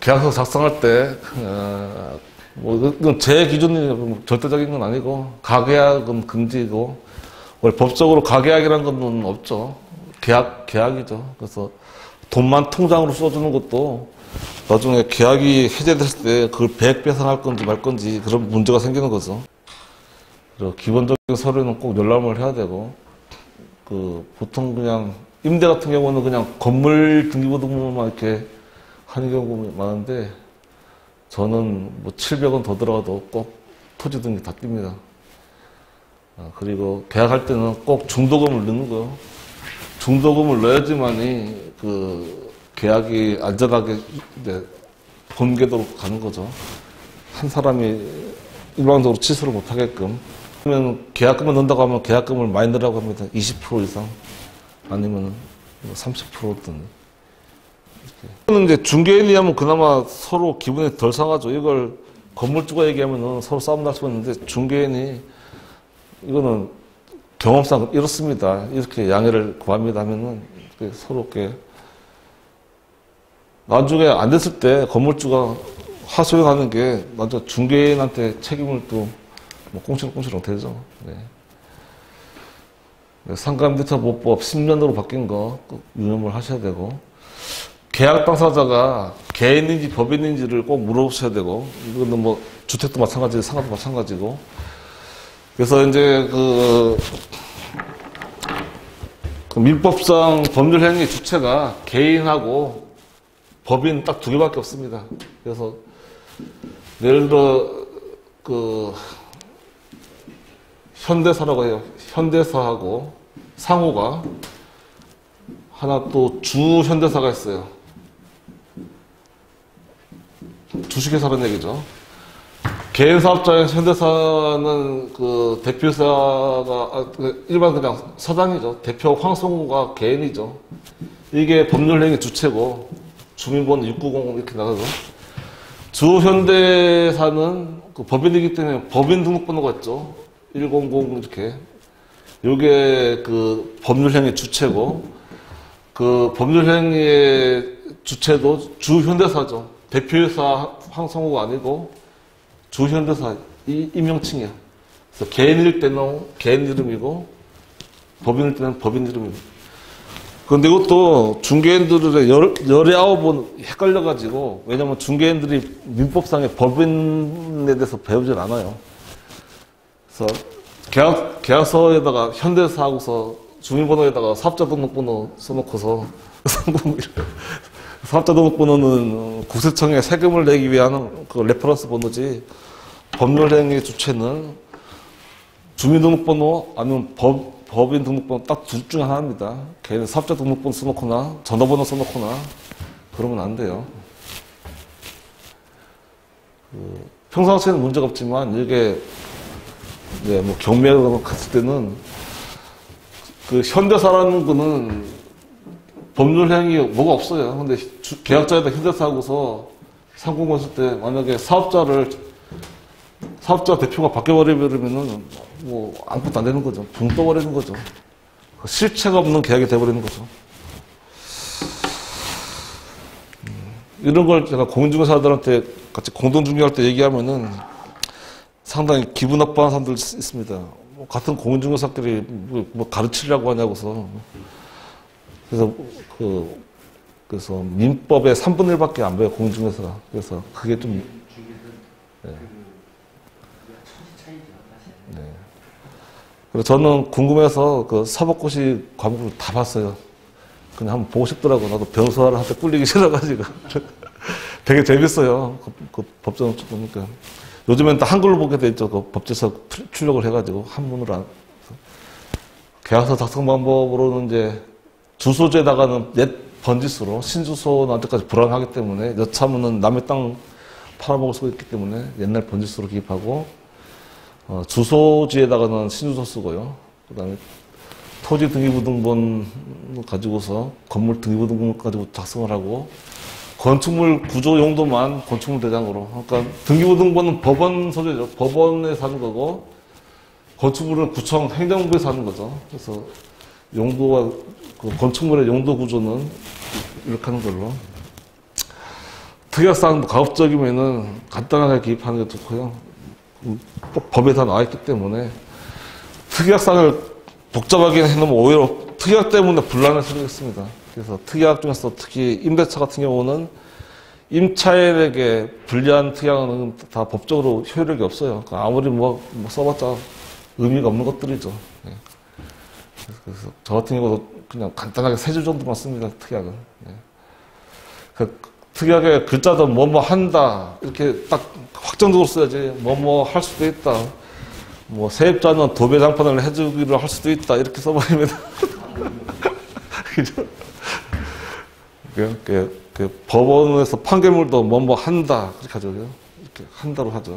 계약서 작성할 때, 뭐, 이건 제 기준이 절대적인 건 아니고, 가계약은 금지고, 원래 법적으로 가계약이라는 건 없죠. 계약이죠. 그래서 돈만 통장으로 써주는 것도 나중에 계약이 해제됐을 때 그걸 배액배상할 건지 말 건지 그런 문제가 생기는 거죠. 그리고 기본적인 서류는 꼭 열람을 해야 되고, 보통 그냥 임대 같은 경우는 그냥 건물 등기부등본만 이렇게 하는 경우가 많은데, 저는 뭐 700원 더 들어가도 꼭 토지 등기 다 띱니다. 그리고 계약할 때는 꼭 중도금을 넣는 거요. 중도금을 넣어야지만이 계약이 안전하게 본궤도로 가는 거죠. 한 사람이 일방적으로 취소를 못 하게끔. 그러면 계약금을 넣는다고 하면 계약금을 많이 넣으라고 합니다. 20% 이상. 아니면 30%든. 이거는 이제 중개인이 하면 그나마 서로 기분이 덜 상하죠. 이걸 건물주가 얘기하면은 서로 싸움 날 수가 있는데, 중개인이 이거는 경험상 이렇습니다. 이렇게 양해를 구합니다 하면은 서로 이렇게 나중에 안 됐을 때 건물주가 하소연하는 게 나중에 중개인한테 책임을 또 뭐 꽁시렁꽁시렁 되죠. 네. 상가임대차보호법 10년으로 바뀐 거 꼭 유념을 하셔야 되고, 계약 당사자가 개인인지 법인인지를 꼭 물어보셔야 되고, 이거는 뭐 주택도 마찬가지고 상가도 마찬가지고. 그래서 이제 민법상 법률행위 주체가 개인하고 법인 딱 두 개밖에 없습니다. 그래서 예를 들어 현대사라고 해요. 현대사하고 상호가 하나 또 주현대사가 있어요. 주식회사라는 얘기죠. 개인 사업자의 현대사는 대표사가 일반 그냥 사장이죠. 대표 황성우가 개인이죠. 이게 법률행위 주체고, 주민번호 690 이렇게 나가죠. 주현대사는 법인이기 때문에 법인 등록번호가 있죠. 100 이렇게. 요게 법률행위 주체고, 법률행위의 주체도 주현대사죠. 대표회사 황성우가 아니고 주현대사, 이 임명칭이야. 그래서 개인일 때는 개인 이름이고, 법인일 때는 법인 이름이고. 그런데 이것도 중개인들의 19번 헷갈려가지고, 왜냐면 중개인들이 민법상의 법인에 대해서 배우질 않아요. 그래서 계약서에다가 현대사하고서 주민번호에다가 사업자 등록번호 써놓고서, 사업자 등록번호는 국세청에 세금을 내기 위한 레퍼런스 번호지, 법률행위 주체는 주민등록번호 아니면 법인 등록번호 딱 둘 중 하나입니다. 걔는 사업자 등록번호 써놓거나 전화번호 써놓거나 그러면 안 돼요. 평상시에는 문제가 없지만 이게 뭐 경매가 갔을 때는 현대사라는 거는 법률행위 뭐가 없어요. 근데 계약자에다 현대사하고서 상공을 했을 때 만약에 사업자 대표가 바뀌어버리면은 뭐 아무것도 안 되는 거죠. 붕 떠버리는 거죠. 실체가 없는 계약이 돼버리는 거죠. 이런 걸 제가 공인중개사들한테 같이 공동중개할 때 얘기하면은 상당히 기분 나빠하는 사람들 있습니다. 같은 공인중개사끼리 뭐 가르치려고 하냐고서. 그래서 민법의 3분의 1밖에 안 배워요, 공인중개사가. 그래서 그게 좀. 네. 네. 그래서 저는 궁금해서 사법고시 과목을 다 봤어요. 그냥 한번 보고 싶더라고. 나도 변호사한테 꿀리기 싫어가지고. 되게 재밌어요. 법정 보니까. 요즘엔 다 한글로 보게 돼 있죠. 법제서 출력을 해가지고 한문으로 안. 계약서 작성 방법으로는 이제 주소지에다가는 옛 번지수로, 신주소 나올 때까지 불안하기 때문에, 여차하면은 남의 땅 팔아먹을 수가 있기 때문에 옛날 번지수로 기입하고, 주소지에다가는 신주소 쓰고요. 그 다음에 토지 등기부등본 가지고서 건물 등기부등본 가지고 작성을 하고, 건축물 구조 용도만 건축물 대장으로. 그러니까 등기부등본은 법원 소재죠. 법원에서 하는 거고, 건축물은 구청 행정부에서 하는 거죠. 그래서 건축물의 용도 구조는 이렇게 하는 걸로. 특약사항도 가급적이면은 간단하게 기입하는 게 좋고요. 법에 다 나와 있기 때문에 특약사항을 복잡하게 해놓으면 오히려 특약 때문에 분란을 생기겠습니다. 그래서 특약 중에서 특히 임대차 같은 경우는 임차인에게 불리한 특약은 다 법적으로 효력이 없어요. 그러니까 아무리 뭐 써봤자 의미가 없는 것들이죠. 예. 그래서 저 같은 경우도 그냥 간단하게 세 줄 정도만 씁니다. 특약은. 예. 그 특약에 글자도 뭐뭐 한다 이렇게 딱 확정적으로 써야지. 뭐뭐 할 수도 있다. 뭐 세입자는 도배 장판을 해주기로 할 수도 있다 이렇게 써버리면 그죠? 그 법원에서 판결물도 뭐뭐 한다 그렇게 하죠. 이렇게 한다로 하죠.